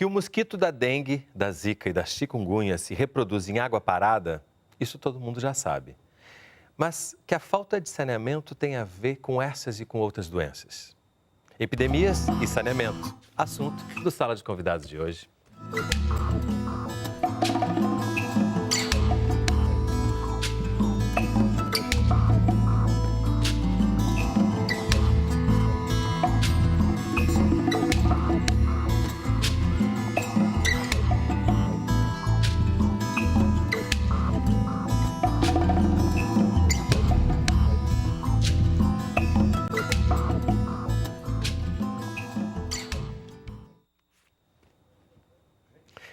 Que o mosquito da dengue, da zika e da chikungunya se reproduz em água parada, isso todo mundo já sabe. Mas que a falta de saneamento tem a ver com essas e com outras doenças. Epidemias e saneamento, assunto do Sala de Convidados de hoje.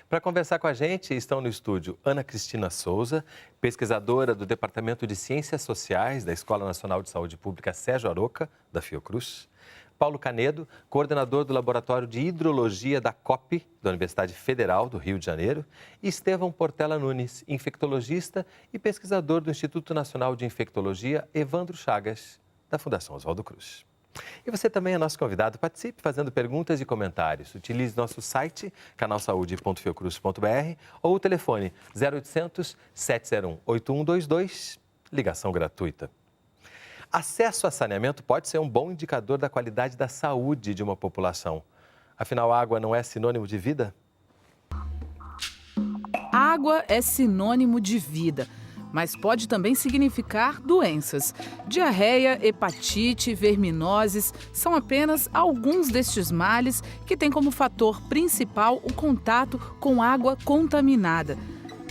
Para conversar com a gente, estão no estúdio Ana Cristina Souza, pesquisadora do Departamento de Ciências Sociais da Escola Nacional de Saúde Pública Sérgio Aroca, da Fiocruz. Paulo Canedo, coordenador do Laboratório de Hidrologia da COP, da Universidade Federal do Rio de Janeiro. E Estevão Portela Nunes, infectologista e pesquisador do Instituto Nacional de Infectologia Evandro Chagas, da Fundação Oswaldo Cruz. E você também é nosso convidado. Participe fazendo perguntas e comentários. Utilize nosso site, canalsaude.fiocruz.br ou o telefone 0800 701 8122, ligação gratuita. Acesso a saneamento pode ser um bom indicador da qualidade da saúde de uma população. Afinal, água não é sinônimo de vida? Água é sinônimo de vida, mas pode também significar doenças. Diarreia, hepatite, verminoses são apenas alguns destes males que têm como fator principal o contato com água contaminada.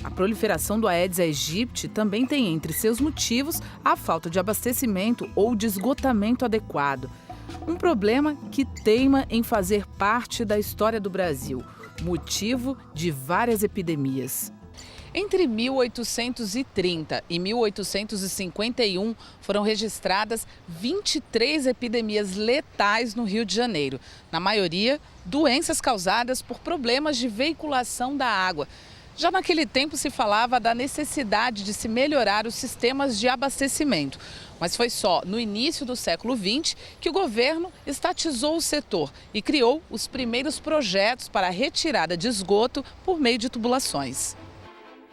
A proliferação do Aedes aegypti também tem entre seus motivos a falta de abastecimento ou de esgotamento adequado. Um problema que teima em fazer parte da história do Brasil, motivo de várias epidemias. Entre 1830 e 1851, foram registradas 23 epidemias letais no Rio de Janeiro. Na maioria, doenças causadas por problemas de veiculação da água. Já naquele tempo se falava da necessidade de se melhorar os sistemas de abastecimento. Mas foi só no início do século XX que o governo estatizou o setor e criou os primeiros projetos para a retirada de esgoto por meio de tubulações.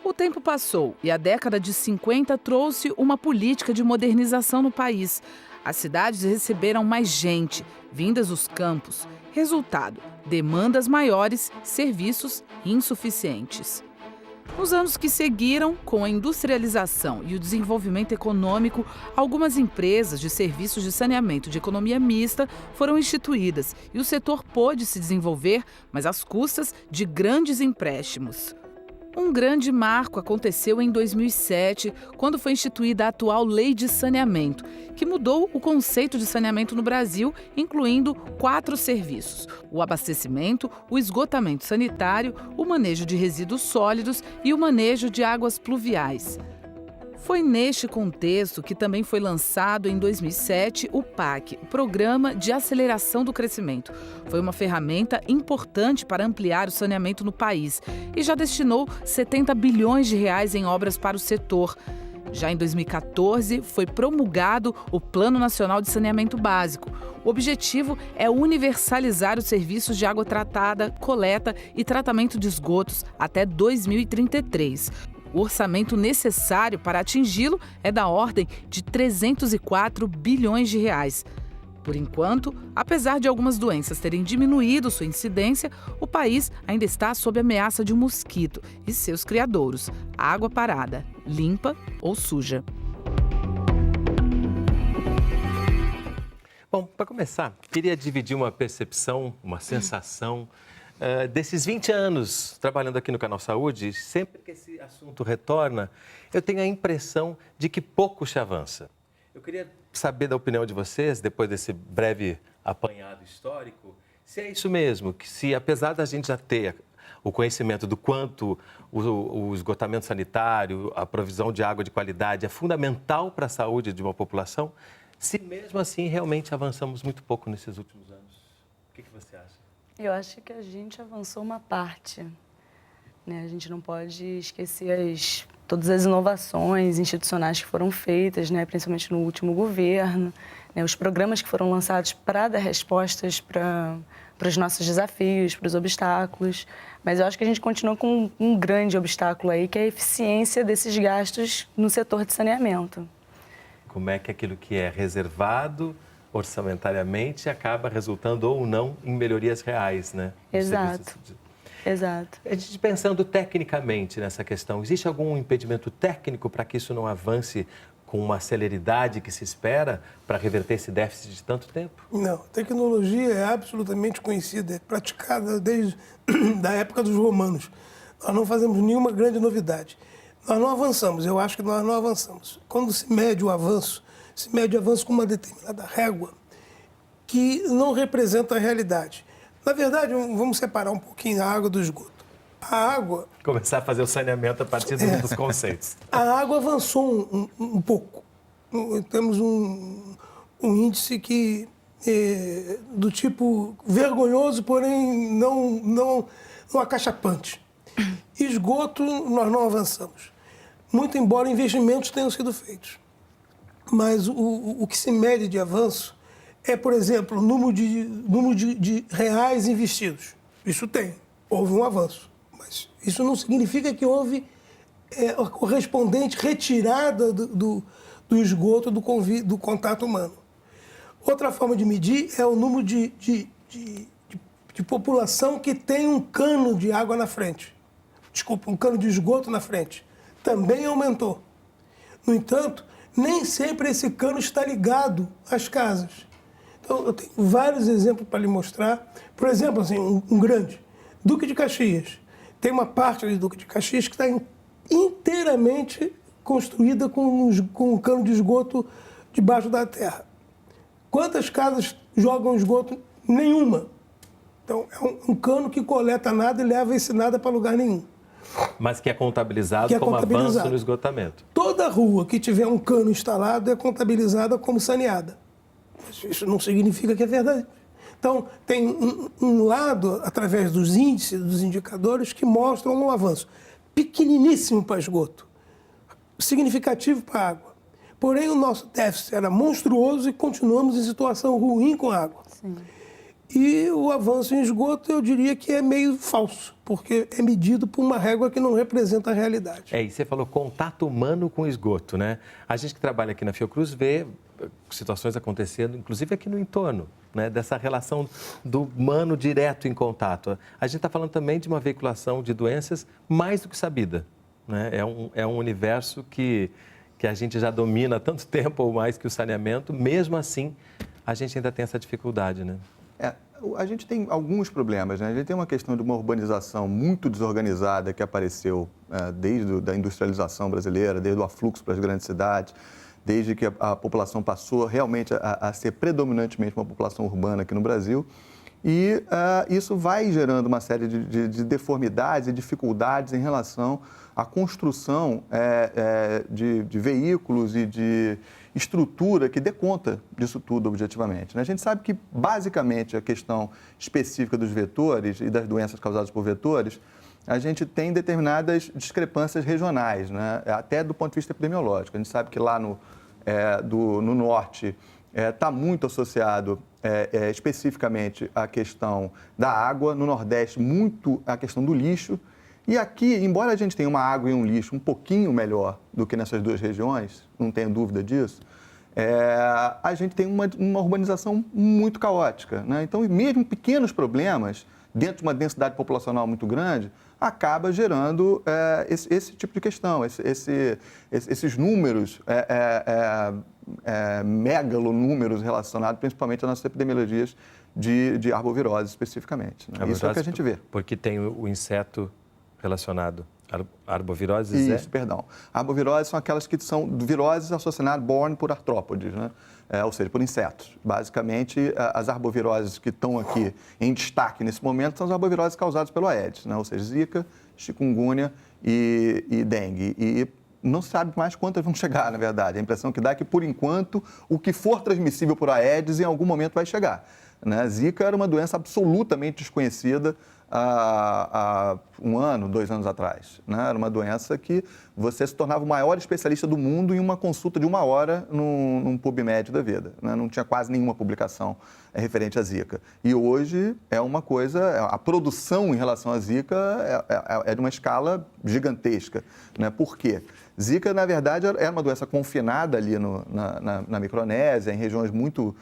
O tempo passou e a década de 50 trouxe uma política de modernização no país. As cidades receberam mais gente, vindas dos campos. Resultado, demandas maiores, serviços insuficientes. Nos anos que seguiram, com a industrialização e o desenvolvimento econômico, algumas empresas de serviços de saneamento de economia mista foram instituídas e o setor pôde se desenvolver, mas às custas de grandes empréstimos. Um grande marco aconteceu em 2007, quando foi instituída a atual Lei de Saneamento, que mudou o conceito de saneamento no Brasil, incluindo 4 serviços: o abastecimento, o esgotamento sanitário, o manejo de resíduos sólidos e o manejo de águas pluviais. Foi neste contexto que também foi lançado em 2007 o PAC, o Programa de Aceleração do Crescimento. Foi uma ferramenta importante para ampliar o saneamento no país e já destinou 70 bilhões de reais em obras para o setor. Já em 2014, foi promulgado o Plano Nacional de Saneamento Básico. O objetivo é universalizar os serviços de água tratada, coleta e tratamento de esgotos até 2033. O orçamento necessário para atingi-lo é da ordem de 304 bilhões de reais. Por enquanto, apesar de algumas doenças terem diminuído sua incidência, o país ainda está sob ameaça de um mosquito e seus criadouros: água parada, limpa ou suja. Bom, para começar, queria dividir uma percepção, uma sensação desses 20 anos trabalhando aqui no Canal Saúde. Sempre que esse assunto retorna, eu tenho a impressão de que pouco se avança. Eu queria saber da opinião de vocês, depois desse breve apanhado histórico, se é isso mesmo, que se apesar da gente já ter o conhecimento do quanto o esgotamento sanitário, a provisão de água de qualidade é fundamental para a saúde de uma população, se mesmo assim realmente avançamos muito pouco nesses últimos anos. O que você acha? Eu acho que a gente avançou uma parte, né? A gente não pode esquecer todas as inovações institucionais que foram feitas, né? Principalmente no último governo, né, os programas que foram lançados para dar respostas para os nossos desafios, para os obstáculos. Mas eu acho que a gente continua com um grande obstáculo aí, que é a eficiência desses gastos no setor de saneamento. Como é que aquilo que é reservado orçamentariamente acaba resultando ou não em melhorias reais, né? Exato. Exato. A gente pensando tecnicamente nessa questão, existe algum impedimento técnico para que isso não avance com uma celeridade que se espera para reverter esse déficit de tanto tempo? Não, tecnologia é absolutamente conhecida, é praticada desde a época dos romanos. Nós não fazemos nenhuma grande novidade. Nós não avançamos, eu acho que nós não avançamos. Quando se mede o avanço com uma determinada régua que não representa a realidade. Na verdade, vamos separar um pouquinho a água do esgoto. A água... Começar a fazer o saneamento a partir dos conceitos. A água avançou um pouco. Temos um índice que do tipo vergonhoso, porém não acachapante. Esgoto, nós não avançamos. Muito embora investimentos tenham sido feitos. Mas o que se mede de avanço é, por exemplo, o número de reais investidos. Isso houve um avanço. Mas isso não significa que houve a correspondente retirada do esgoto, do contato humano. Outra forma de medir é o número de população que tem um cano de água na frente. Desculpa, um cano de esgoto na frente. Também aumentou. No entanto, nem sempre esse cano está ligado às casas. Então, eu tenho vários exemplos para lhe mostrar. Por exemplo, assim, um grande, Duque de Caxias. Tem uma parte ali do Duque de Caxias que está inteiramente construída com um cano de esgoto debaixo da terra. Quantas casas jogam esgoto? Nenhuma. Então, é um cano que coleta nada e leva esse nada para lugar nenhum. Mas que é contabilizado como avanço no esgotamento. Toda rua que tiver um cano instalado é contabilizada como saneada. Isso não significa que é verdade. Então, tem um lado, através dos índices, dos indicadores, que mostram um avanço pequeniníssimo para esgoto, significativo para água. Porém, o nosso déficit era monstruoso e continuamos em situação ruim com a água. Sim. E o avanço em esgoto, eu diria que é meio falso, porque é medido por uma régua que não representa a realidade. E você falou contato humano com esgoto, né? A gente que trabalha aqui na Fiocruz vê situações acontecendo, inclusive aqui no entorno, né? Dessa relação do humano direto em contato. A gente está falando também de uma veiculação de doenças mais do que sabida, né? É um universo que a gente já domina há tanto tempo ou mais que o saneamento, mesmo assim, a gente ainda tem essa dificuldade, né? A gente tem alguns problemas, né? A gente tem uma questão de uma urbanização muito desorganizada que apareceu desde a industrialização brasileira, desde o afluxo para as grandes cidades, desde que a população passou realmente a ser predominantemente uma população urbana aqui no Brasil. E isso vai gerando uma série de deformidades e dificuldades em relação à construção de veículos e de estrutura que dê conta disso tudo objetivamente. A gente sabe que, basicamente, a questão específica dos vetores e das doenças causadas por vetores, a gente tem determinadas discrepâncias regionais, né? Até do ponto de vista epidemiológico. A gente sabe que lá no norte está muito associado especificamente à questão da água, no Nordeste muito à questão do lixo. E aqui, embora a gente tenha uma água e um lixo um pouquinho melhor do que nessas duas regiões, não tenho dúvida disso, a gente tem uma urbanização muito caótica, né? Então, mesmo pequenos problemas, dentro de uma densidade populacional muito grande, acaba gerando esse tipo de questão, esses números, megalonúmeros relacionados principalmente às nossas epidemiologias de arbovirose especificamente, né? Isso é o que a gente vê. Porque tem o inseto relacionado. Arboviroses Isso, perdão. Arboviroses são aquelas que são viroses associadas, borne por artrópodes, né? Ou seja, por insetos. Basicamente, as arboviroses que estão aqui em destaque nesse momento são as arboviroses causadas pelo Aedes, né? Ou seja, Zika, chikungunya e dengue. E não se sabe mais quantas vão chegar, na verdade. A impressão que dá é que, por enquanto, o que for transmissível por Aedes, em algum momento vai chegar, né? Zika era uma doença absolutamente desconhecida há 1 ano, 2 anos atrás. Né? Era uma doença que você se tornava o maior especialista do mundo em uma consulta de 1 hora num PubMed da vida. Né? Não tinha quase nenhuma publicação referente à Zika. E hoje é uma coisa, a produção em relação à Zika é de uma escala gigantesca. Né? Por quê? Zika, na verdade, era uma doença confinada ali na Micronésia, em regiões muito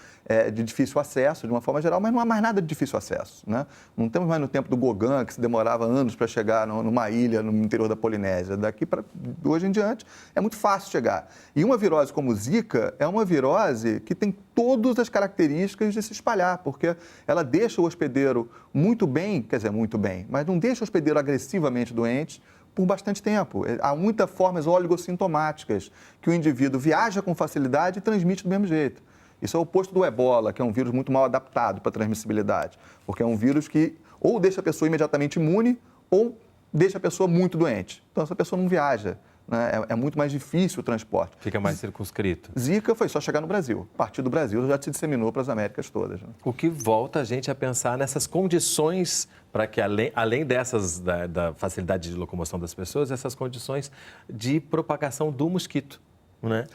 de difícil acesso, de uma forma geral, mas não há mais nada de difícil acesso. Né? Não temos mais no tempo do Gauguin, que se demorava anos para chegar numa ilha no interior da Polinésia. Daqui para hoje em diante, é muito fácil chegar. E uma virose como Zika é uma virose que tem todas as características de se espalhar, porque ela deixa o hospedeiro muito bem, quer dizer, muito bem, mas não deixa o hospedeiro agressivamente doente por bastante tempo. Há muitas formas oligossintomáticas que o indivíduo viaja com facilidade e transmite do mesmo jeito. Isso é o oposto do ebola, que é um vírus muito mal adaptado para a transmissibilidade, porque é um vírus que ou deixa a pessoa imediatamente imune ou deixa a pessoa muito doente. Então, essa pessoa não viaja. Né? É muito mais difícil o transporte. Fica mais circunscrito. Zika foi só chegar no Brasil. A partir do Brasil já se disseminou para as Américas todas. Né? O que volta a gente a pensar nessas condições para que, além dessas, da facilidade de locomoção das pessoas, essas condições de propagação do mosquito, né?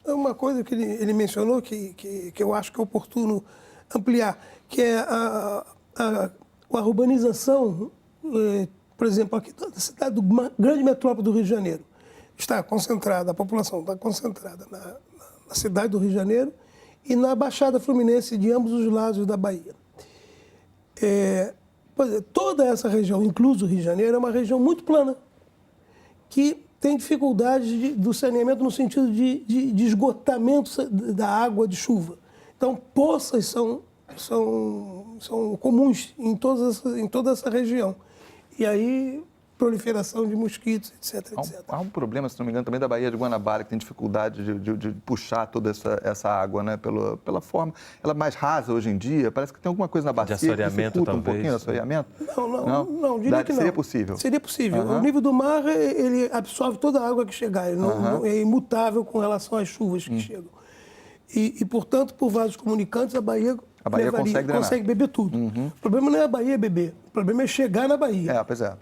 Uma coisa que ele mencionou que eu acho que é oportuno ampliar, que é a urbanização, por exemplo, aqui da cidade, uma grande metrópole do Rio de Janeiro, está concentrada, a população está concentrada na cidade do Rio de Janeiro e na Baixada Fluminense de ambos os lados da Bahia. Toda essa região, incluso o Rio de Janeiro, é uma região muito plana, que tem dificuldade do saneamento no sentido de esgotamento da água de chuva. Então, poças são comuns em toda essa região. E aí, proliferação de mosquitos, etc, etc. Há um problema, se não me engano, também da Baía de Guanabara, que tem dificuldade de puxar toda essa água, né? Pela forma. Ela é mais rasa hoje em dia, parece que tem alguma coisa na bacia que dificulta um pouquinho o assoreamento. Não, diria que não. Seria possível? Seria possível. O nível do mar, ele absorve toda a água que chegar. Ele não é imutável com relação às chuvas que chegam. E, portanto, por vasos comunicantes, a Bahia consegue beber tudo. O problema não é a Bahia beber, o problema é chegar na Bahia. Pois é.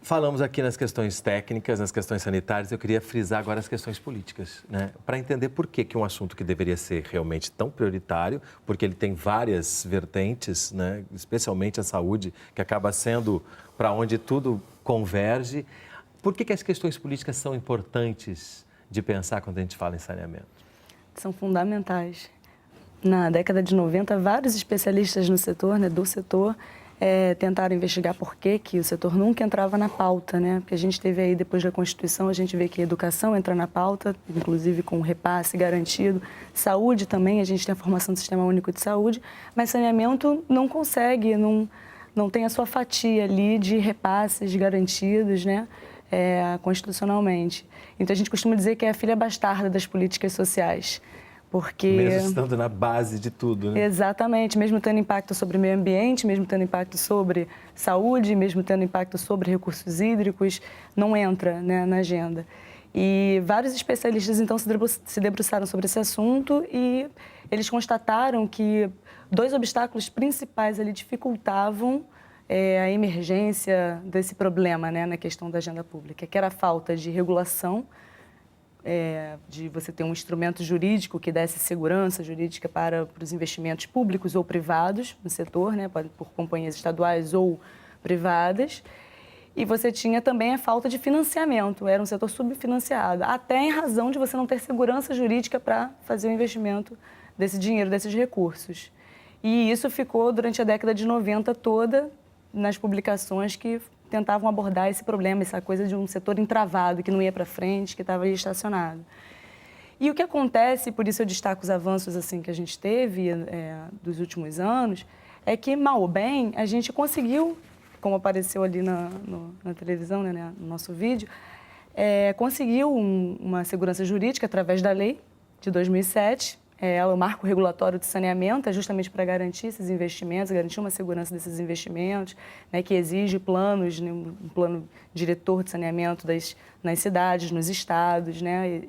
Falamos aqui nas questões técnicas, nas questões sanitárias, eu queria frisar agora as questões políticas, né? Para entender por que um assunto que deveria ser realmente tão prioritário, porque ele tem várias vertentes, né? Especialmente a saúde, que acaba sendo para onde tudo converge. Por que as questões políticas são importantes de pensar quando a gente fala em saneamento? São fundamentais. Na década de 90, vários especialistas no setor, né, do setor, tentaram investigar por que o setor nunca entrava na pauta, né? Porque a gente teve aí, depois da Constituição, a gente vê que a educação entra na pauta, inclusive com repasse garantido. Saúde também, a gente tem a formação do Sistema Único de Saúde, mas saneamento não consegue, não tem a sua fatia ali de repasses garantidos, né? Constitucionalmente. Então, a gente costuma dizer que é a filha bastarda das políticas sociais. Porque... Mesmo estando na base de tudo, né? Exatamente, mesmo tendo impacto sobre o meio ambiente, mesmo tendo impacto sobre saúde, mesmo tendo impacto sobre recursos hídricos, não entra, né, na agenda. E vários especialistas, então, se debruçaram sobre esse assunto e eles constataram que 2 obstáculos principais ali dificultavam a emergência desse problema, né, na questão da agenda pública, que era a falta de regulação, de você ter um instrumento jurídico que desse segurança jurídica para os investimentos públicos ou privados no setor, né, por companhias estaduais ou privadas. E você tinha também a falta de financiamento, era um setor subfinanciado, até em razão de você não ter segurança jurídica para fazer o investimento desse dinheiro, desses recursos. E isso ficou durante a década de 90 toda nas publicações que tentavam abordar esse problema, essa coisa de um setor entravado, que não ia para frente, que estava aí estacionado. E o que acontece, por isso eu destaco os avanços assim, que a gente teve dos últimos anos, é que, mal ou bem, a gente conseguiu, como apareceu ali na televisão, né, no nosso vídeo, conseguiu uma segurança jurídica através da lei de 2007, o marco regulatório de saneamento é justamente para garantir esses investimentos, garantir uma segurança desses investimentos, né, que exige planos, né, um plano diretor de saneamento nas cidades, nos estados, né,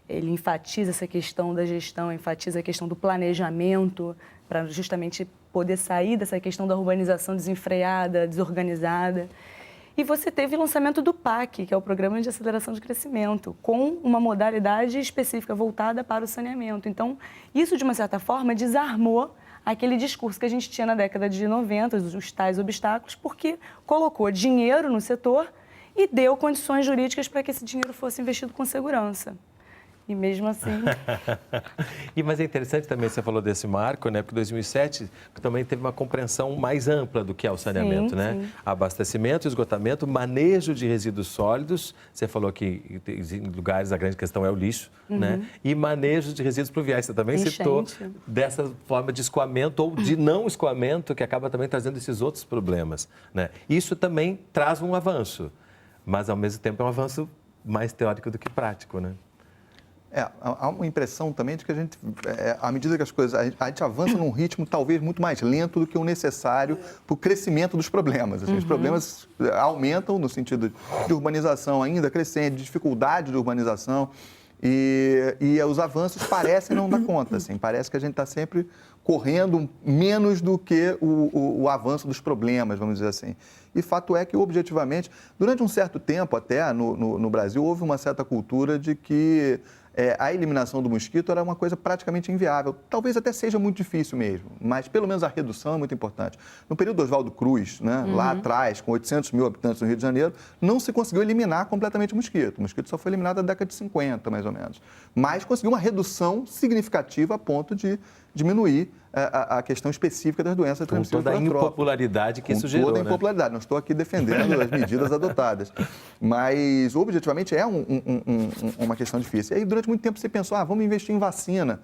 ele enfatiza essa questão da gestão, enfatiza a questão do planejamento, para justamente poder sair dessa questão da urbanização desenfreada, desorganizada. E você teve o lançamento do PAC, que é o Programa de Aceleração de Crescimento, com uma modalidade específica voltada para o saneamento. Então, isso, de uma certa forma, desarmou aquele discurso que a gente tinha na década de 90, os tais obstáculos, porque colocou dinheiro no setor e deu condições jurídicas para que esse dinheiro fosse investido com segurança. E mesmo assim... Mas é interessante também, você falou desse marco, né? Porque 2007 também teve uma compreensão mais ampla do que é o saneamento, sim, né? Sim. Abastecimento, esgotamento, manejo de resíduos sólidos. Você falou que em lugares a grande questão é o lixo, né? E manejo de resíduos pluviais. Você também citou dessa forma de escoamento ou de não escoamento, que acaba também trazendo esses outros problemas, né? Isso também traz um avanço, mas ao mesmo tempo é um avanço mais teórico do que prático, né? Há uma impressão também de que a gente, à medida que as coisas, a gente avança num ritmo talvez muito mais lento do que o necessário para o crescimento dos problemas. Assim, os problemas aumentam no sentido de urbanização ainda crescente, de dificuldade de urbanização e os avanços parecem não dar conta. Assim, parece que a gente está sempre correndo menos do que o avanço dos problemas, vamos dizer assim. E fato é que, objetivamente, durante um certo tempo até no Brasil, houve uma certa cultura de que a eliminação do mosquito era uma coisa praticamente inviável. Talvez até seja muito difícil mesmo, mas pelo menos a redução é muito importante. No período do Oswaldo Cruz, né, lá atrás, com 800 mil habitantes no Rio de Janeiro, não se conseguiu eliminar completamente o mosquito. O mosquito só foi eliminado na década de 50, mais ou menos. Mas conseguiu uma redução significativa a ponto de diminuir a questão específica das doenças transmissíveis pela tropa. Com toda a impopularidade que isso gerou, toda a impopularidade. Não estou aqui defendendo as medidas adotadas. Mas, objetivamente, é uma questão difícil. E aí, durante muito tempo, você pensou, vamos investir em vacina.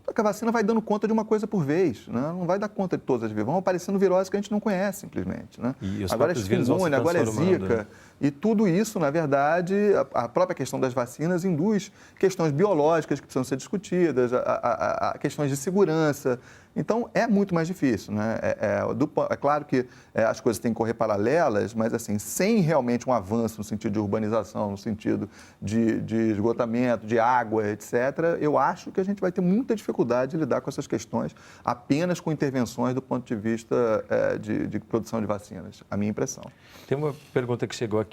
Só que a vacina vai dando conta de uma coisa por vez, né? Não vai dar conta de todas as vezes. Vão aparecendo viroses que a gente não conhece, simplesmente. Né? Agora é chikungunya, agora é Zika. Né? E tudo isso, na verdade, a própria questão das vacinas induz questões biológicas que precisam ser discutidas, a questões de segurança. Então, é muito mais difícil, né? É claro que as coisas têm que correr paralelas, mas, assim, sem realmente um avanço no sentido de urbanização, no sentido de esgotamento, de água, etc., eu acho que a gente vai ter muita dificuldade de lidar com essas questões apenas com intervenções do ponto de vista de produção de vacinas, a minha impressão. Tem uma pergunta que chegou aqui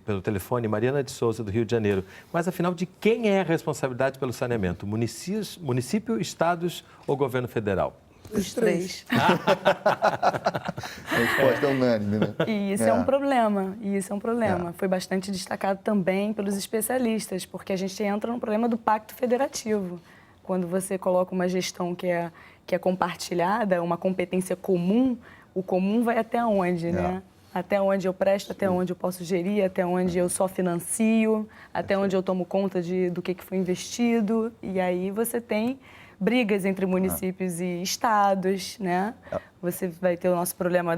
pelo telefone, Mariana de Souza, do Rio de Janeiro. Mas, afinal, de quem é a responsabilidade pelo saneamento? Município, estados ou governo federal? Os três. A resposta é unânime, né? E isso é um problema. Foi bastante destacado também pelos especialistas, porque a gente entra no problema do pacto federativo. Quando você coloca uma gestão que é compartilhada, uma competência comum, o comum vai até onde, né? Até onde eu presto, até onde eu posso gerir, até onde eu só financio, até onde eu tomo conta do que foi investido. E aí você tem brigas entre municípios e estados, né? Você vai ter o nosso problema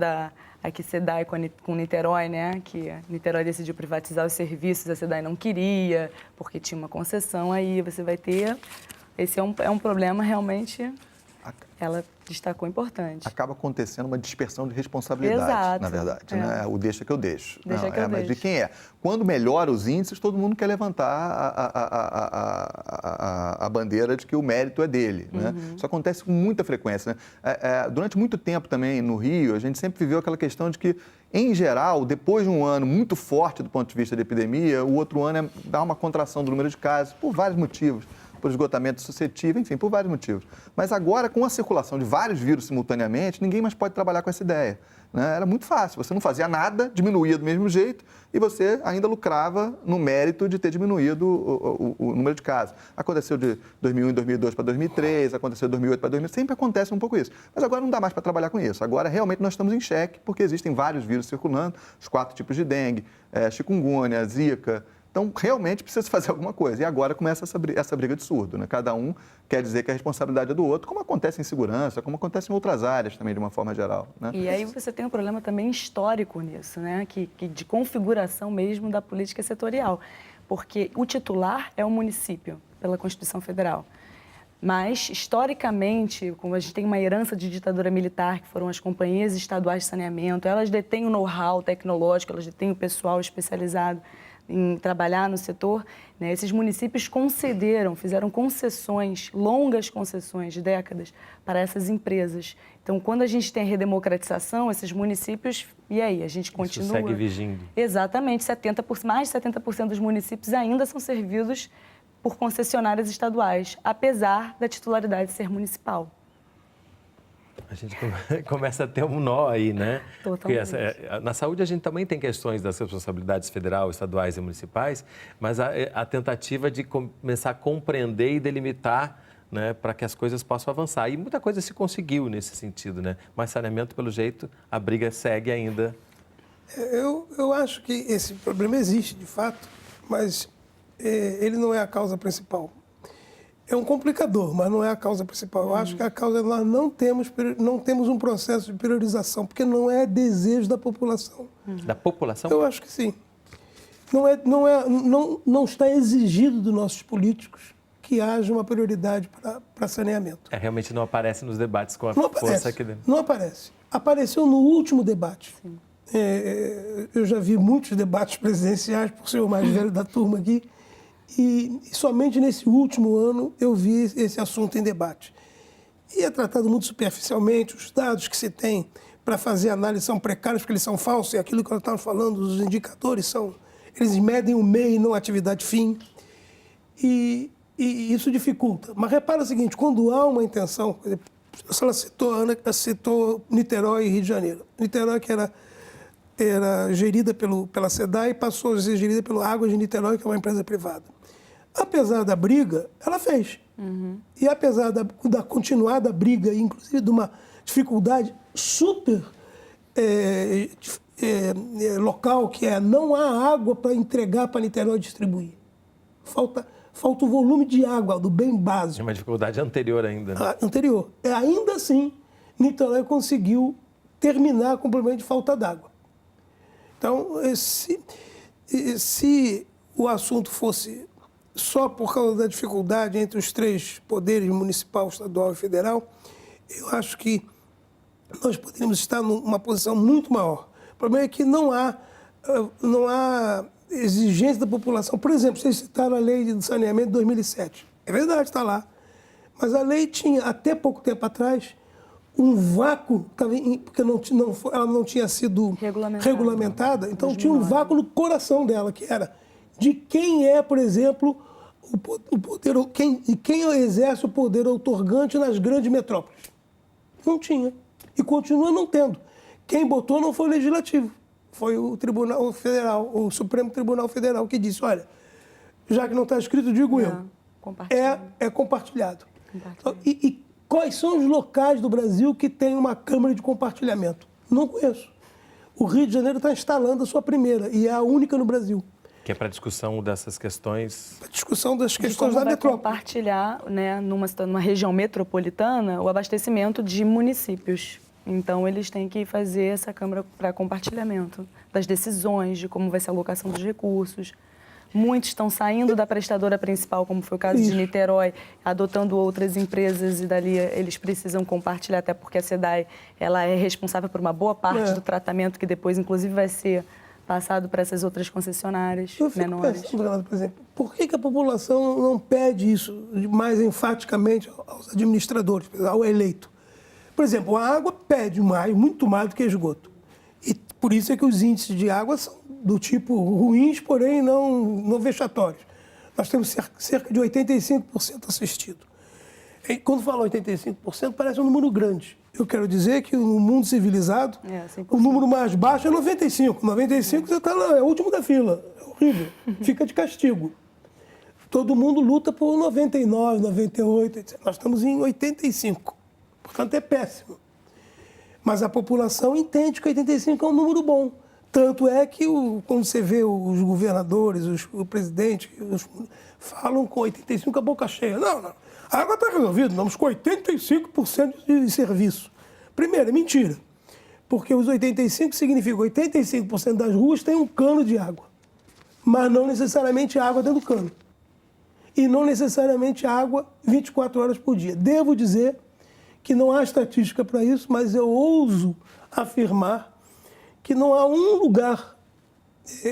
aqui SEDAI com Niterói, né? Que Niterói decidiu privatizar os serviços, a SEDAI não queria, porque tinha uma concessão. Aí você vai ter... Esse é um problema realmente... Ela destacou importante. Acaba acontecendo uma dispersão de responsabilidade, na verdade. Né? O deixa que eu deixo. Mas de quem é? Quando melhora os índices, todo mundo quer levantar a bandeira de que o mérito é dele. Né? Isso acontece com muita frequência. Né? Durante muito tempo também, no Rio, a gente sempre viveu aquela questão de que, em geral, depois de um ano muito forte do ponto de vista da epidemia, o outro ano dá uma contração do número de casos, por vários motivos. Por esgotamento suscetível, enfim, por vários motivos. Mas agora, com a circulação de vários vírus simultaneamente, ninguém mais pode trabalhar com essa ideia. Né? Era muito fácil, você não fazia nada, diminuía do mesmo jeito e você ainda lucrava no mérito de ter diminuído o número de casos. Aconteceu de 2001 e 2002 para 2003, aconteceu de 2008 para 2000, sempre acontece um pouco isso. Mas agora não dá mais para trabalhar com isso. Agora, realmente, nós estamos em xeque, porque existem vários vírus circulando, os 4 tipos de dengue, chikungunya, zika. Então, realmente precisa se fazer alguma coisa. E agora começa essa briga de surdo, né? Cada um quer dizer que a responsabilidade é do outro, como acontece em segurança, como acontece em outras áreas também, de uma forma geral. Né? E aí você tem um problema também histórico nisso, né? Que de configuração mesmo da política setorial. Porque o titular é o município, pela Constituição Federal. Mas, historicamente, como a gente tem uma herança de ditadura militar, que foram as companhias estaduais de saneamento, elas detêm o know-how tecnológico, elas detêm o pessoal especializado. em trabalhar no setor, né, esses municípios fizeram concessões, longas concessões de décadas para essas empresas. Então, quando a gente tem a redemocratização, esses municípios, e aí? A gente continua... Isso segue vigindo. Exatamente, mais de 70% dos municípios ainda são servidos por concessionárias estaduais, apesar da titularidade ser municipal. A gente começa a ter um nó aí, né? Totalmente. Na saúde, a gente também tem questões das responsabilidades federal, estaduais e municipais, mas a tentativa de começar a compreender e delimitar, né, para que as coisas possam avançar. E muita coisa se conseguiu nesse sentido, né? Mas saneamento, pelo jeito, a briga segue ainda. Eu acho que esse problema existe, de fato, mas ele não é a causa principal. É um complicador, mas não é a causa principal. Eu acho que a causa é nós não temos um processo de priorização, porque não é desejo da população. Da população? Eu acho que sim. Não está exigido dos nossos políticos que haja uma prioridade para saneamento. Realmente não aparece nos debates com a Não força aparece, aqui dentro. não aparece. Apareceu no último debate. Eu já vi muitos debates presidenciais, por ser o mais velho da turma aqui, e somente nesse último ano eu vi esse assunto em debate. E é tratado muito superficialmente, os dados que se tem para fazer análise são precários, porque eles são falsos, e aquilo que nós estávamos falando, os indicadores eles medem o meio e não a atividade fim, e isso dificulta. Mas repara o seguinte, quando há uma intenção, por exemplo, a Ana citou Niterói e Rio de Janeiro. Niterói, que era gerida pela SEDAI, passou a ser gerida pela Águas de Niterói, que é uma empresa privada. Apesar da briga, ela fez. E apesar da continuada briga, inclusive de uma dificuldade super local, que não há água para entregar para Niterói distribuir. Falta o volume de água, do bem básico. É uma dificuldade anterior ainda. Né? Anterior. Ainda assim, Niterói conseguiu terminar com o problema de falta d'água. Então, se o assunto fosse só por causa da dificuldade entre os três poderes, municipal, estadual e federal, eu acho que nós poderíamos estar numa posição muito maior. O problema é que não há exigência da população. Por exemplo, vocês citaram a lei de saneamento de 2007. É verdade, está lá. Mas a lei tinha, até pouco tempo atrás, um vácuo, porque ela não tinha sido regulamentada, então tinha um vácuo no coração dela, que era de quem é, por exemplo, o poder, quem exerce o poder outorgante nas grandes metrópoles. Não tinha. E continua não tendo. Quem botou não foi o Legislativo, foi o Tribunal Federal, o Supremo Tribunal Federal, que disse, olha, já que não está escrito, digo eu, é compartilhado. Então, e quais são os locais do Brasil que tem uma Câmara de compartilhamento? Não conheço. O Rio de Janeiro está instalando a sua primeira, e é a única no Brasil. Que é para discussão dessas questões... A discussão das questões da metrópole. Compartilhar, né, numa região metropolitana, o abastecimento de municípios. Então, eles têm que fazer essa Câmara para compartilhamento das decisões, de como vai ser a alocação dos recursos. Muitos estão saindo da prestadora principal, como foi o caso de Niterói, adotando outras empresas e dali eles precisam compartilhar, até porque a SEDAI ela é responsável por uma boa parte do tratamento que depois, inclusive, vai ser passado para essas outras concessionárias menores. Pensando, por exemplo, por que a população não pede isso mais enfaticamente aos administradores, ao eleito? Por exemplo, a água pede muito mais do que esgoto. E por isso é que os índices de água são do tipo ruins, porém não vexatórios. Nós temos cerca de 85% assistido. E quando falo 85%, parece um número grande. Eu quero dizer que no mundo civilizado, o número mais baixo é 95%. 95% você está lá, é o último da fila. É horrível. Fica de castigo. Todo mundo luta por 99%, 98%, etc. Nós estamos em 85%. Portanto, é péssimo. Mas a população entende que 85% é um número bom. Tanto é que, quando você vê os governadores, o presidente, falam com 85% a boca cheia. Não. A água está resolvida, estamos com 85% de serviço. Primeiro, é mentira. Porque os 85% significa 85% das ruas tem um cano de água. Mas não necessariamente água dentro do cano. E não necessariamente água 24 horas por dia. Devo dizer que não há estatística para isso, mas eu ouso afirmar que não há um lugar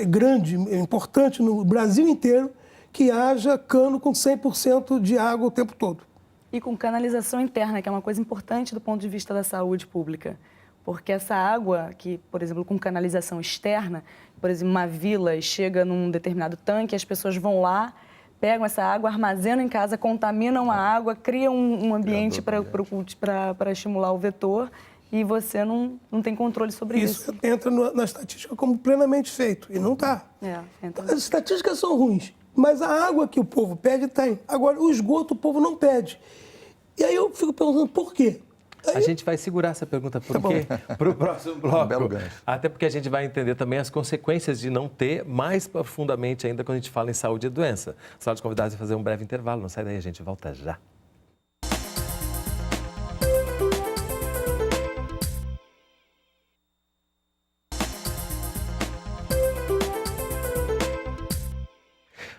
grande, importante no Brasil inteiro, que haja cano com 100% de água o tempo todo. E com canalização interna, que é uma coisa importante do ponto de vista da saúde pública. Porque essa água, que, por exemplo, com canalização externa, por exemplo, uma vila chega num determinado tanque, as pessoas vão lá, pegam essa água, armazenam em casa, contaminam a água, criam um ambiente para estimular o vetor e você não tem controle sobre isso. Isso entra na estatística como plenamente feito, e não está. As estatísticas são ruins, mas a água que o povo pede tem. Agora, o esgoto o povo não pede. E aí eu fico perguntando por quê? A gente vai segurar essa pergunta para o próximo bloco. Belo gancho. Até porque a gente vai entender também as consequências de não ter mais profundamente ainda quando a gente fala em saúde e doença. Sala de convidados vai fazer um breve intervalo. Não sai daí, a gente volta já.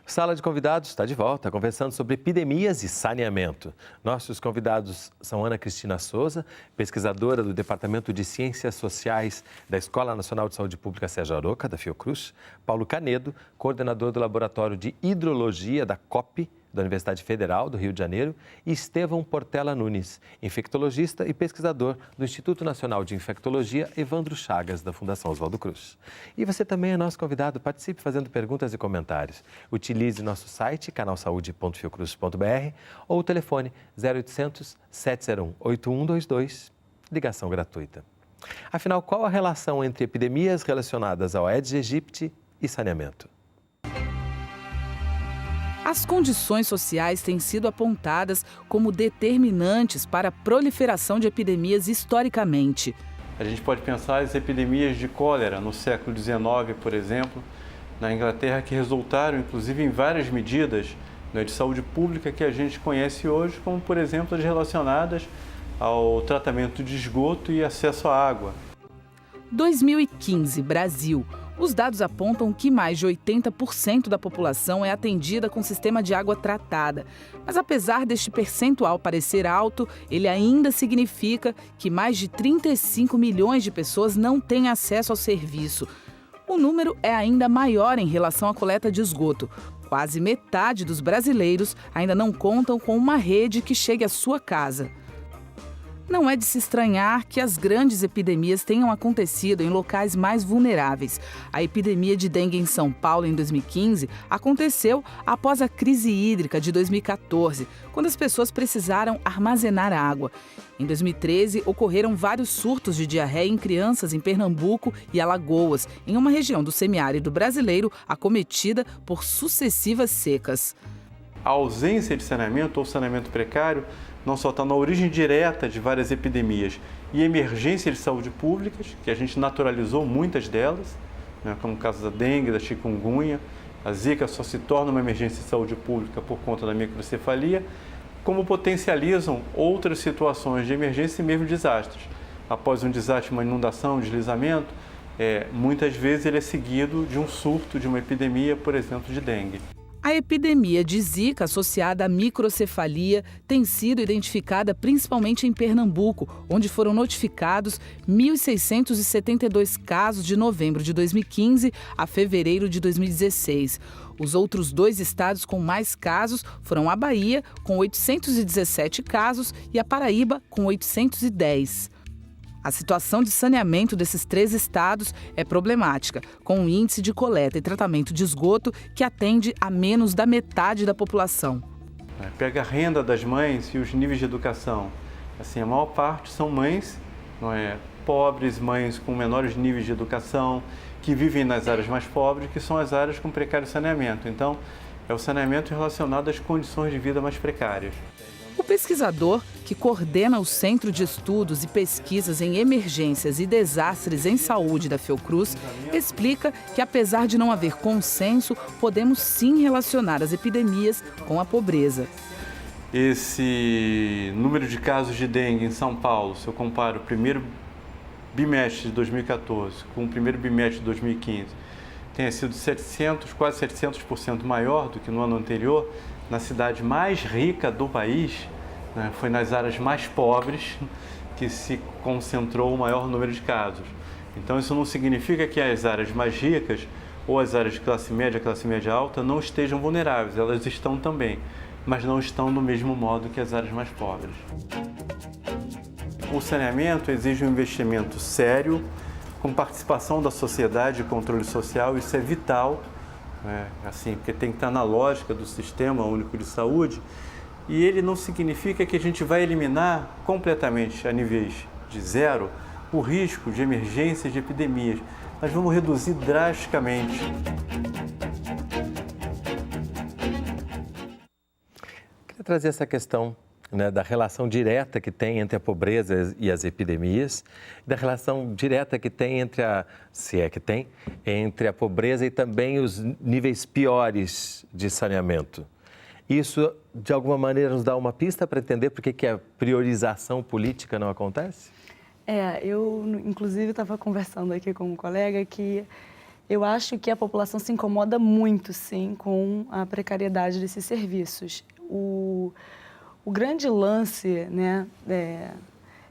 Sala de convidados está de volta, conversando sobre epidemias e saneamento. Nossos convidados são Ana Cristina Souza, pesquisadora do Departamento de Ciências Sociais da Escola Nacional de Saúde Pública Sérgio Aroca, da Fiocruz, Paulo Canedo, coordenador do Laboratório de Hidrologia da COP, da Universidade Federal do Rio de Janeiro, e Estevão Portela Nunes, infectologista e pesquisador do Instituto Nacional de Infectologia Evandro Chagas, da Fundação Oswaldo Cruz. E você também é nosso convidado, participe fazendo perguntas e comentários. Utilize nosso site, canalsaude.fiocruz.br ou o telefone 0800 701 8122, ligação gratuita. Afinal, qual a relação entre epidemias relacionadas ao Aedes aegypti e saneamento? As condições sociais têm sido apontadas como determinantes para a proliferação de epidemias historicamente. A gente pode pensar as epidemias de cólera no século XIX, por exemplo, na Inglaterra, que resultaram, inclusive, em várias medidas de saúde pública que a gente conhece hoje, como, por exemplo, as relacionadas ao tratamento de esgoto e acesso à água. 2015, Brasil. Os dados apontam que mais de 80% da população é atendida com sistema de água tratada. Mas apesar deste percentual parecer alto, ele ainda significa que mais de 35 milhões de pessoas não têm acesso ao serviço. O número é ainda maior em relação à coleta de esgoto. Quase metade dos brasileiros ainda não contam com uma rede que chegue à sua casa. Não é de se estranhar que as grandes epidemias tenham acontecido em locais mais vulneráveis. A epidemia de dengue em São Paulo, em 2015, aconteceu após a crise hídrica de 2014, quando as pessoas precisaram armazenar água. Em 2013, ocorreram vários surtos de diarreia em crianças em Pernambuco e Alagoas, em uma região do semiárido brasileiro acometida por sucessivas secas. A ausência de saneamento ou saneamento precário não só está na origem direta de várias epidemias e emergências de saúde públicas, que a gente naturalizou muitas delas, como o caso da dengue, da chikungunya. A zika só se torna uma emergência de saúde pública por conta da microcefalia, como potencializam outras situações de emergência e mesmo desastres. Após um desastre, uma inundação, um deslizamento, muitas vezes ele é seguido de um surto, de uma epidemia, por exemplo, de dengue. A epidemia de Zika associada à microcefalia tem sido identificada principalmente em Pernambuco, onde foram notificados 1.672 casos de novembro de 2015 a fevereiro de 2016. Os outros 2 estados com mais casos foram a Bahia, com 817 casos, e a Paraíba, com 810. A situação de saneamento desses 3 estados é problemática, com um índice de coleta e tratamento de esgoto que atende a menos da metade da população. Pega a renda das mães e os níveis de educação. Assim, a maior parte são mães pobres, mães com menores níveis de educação, que vivem nas áreas mais pobres, que são as áreas com precário saneamento. Então, é o saneamento relacionado às condições de vida mais precárias. O pesquisador, que coordena o Centro de Estudos e Pesquisas em Emergências e Desastres em Saúde da Fiocruz, explica que, apesar de não haver consenso, podemos sim relacionar as epidemias com a pobreza. Esse número de casos de dengue em São Paulo, se eu comparo o primeiro bimestre de 2014 com o primeiro bimestre de 2015, tenha sido quase 700% maior do que no ano anterior, na cidade mais rica do país, foi nas áreas mais pobres que se concentrou o maior número de casos. Então, isso não significa que as áreas mais ricas ou as áreas de classe média alta, não estejam vulneráveis. Elas estão também, mas não estão do mesmo modo que as áreas mais pobres. O saneamento exige um investimento sério, com participação da sociedade e controle social. Isso é vital, né? Assim, porque tem que estar na lógica do Sistema Único de Saúde, e ele não significa que a gente vai eliminar completamente, a níveis de zero, o risco de emergências, de epidemias. Nós vamos reduzir drasticamente. Queria trazer essa questão, né, da relação direta que tem entre a pobreza e as epidemias, da relação direta que tem se é que tem, entre a pobreza e também os níveis piores de saneamento. Isso, de alguma maneira, nos dá uma pista para entender por que a priorização política não acontece? Eu, inclusive, estava conversando aqui com um colega que eu acho que a população se incomoda muito, sim, com a precariedade desses serviços. O grande lance, né,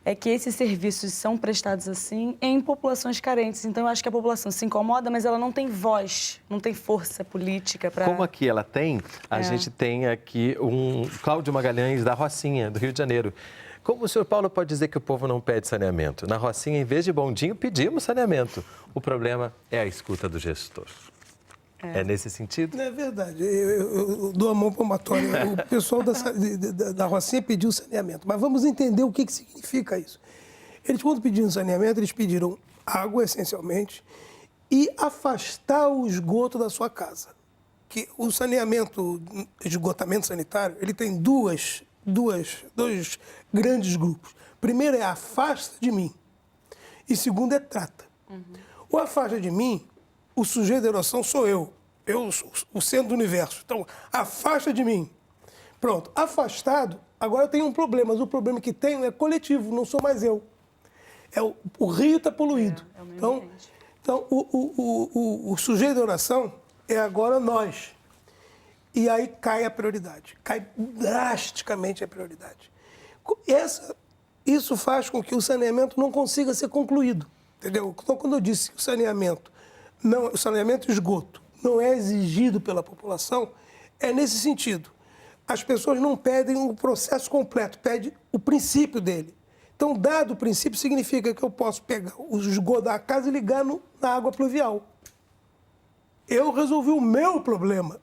é que esses serviços são prestados assim em populações carentes. Então, eu acho que a população se incomoda, mas ela não tem voz, não tem força política para... Como aqui ela tem, a gente tem aqui um Cláudio Magalhães da Rocinha, do Rio de Janeiro. Como o senhor Paulo pode dizer que o povo não pede saneamento? Na Rocinha, em vez de bondinho, pedimos saneamento. O problema é a escuta do gestor. É nesse sentido? É verdade. Eu dou a mão palmatória. O pessoal da Rocinha pediu saneamento. Mas vamos entender o que significa isso. Eles, quando pediram saneamento, eles pediram água, essencialmente, e afastar o esgoto da sua casa. Que o saneamento, esgotamento sanitário, ele tem dois grandes grupos. Primeiro é afasta de mim e segundo é trata. O afasta de mim, o sujeito da eroção sou eu sou o centro do universo. Então, afasta de mim. Pronto, afastado, agora eu tenho um problema, mas o problema que tenho é coletivo, não sou mais eu. O rio está poluído. Então o sujeito da oração é agora nós. E aí cai a prioridade, cai drasticamente a prioridade. Isso faz com que o saneamento não consiga ser concluído, entendeu? Então, quando eu disse que o saneamento e esgoto não é exigido pela população, é nesse sentido. As pessoas não pedem o processo completo, pedem o princípio dele. Então, dado o princípio, significa que eu posso pegar o esgoto da casa e ligar na água pluvial. Eu resolvi o meu problema.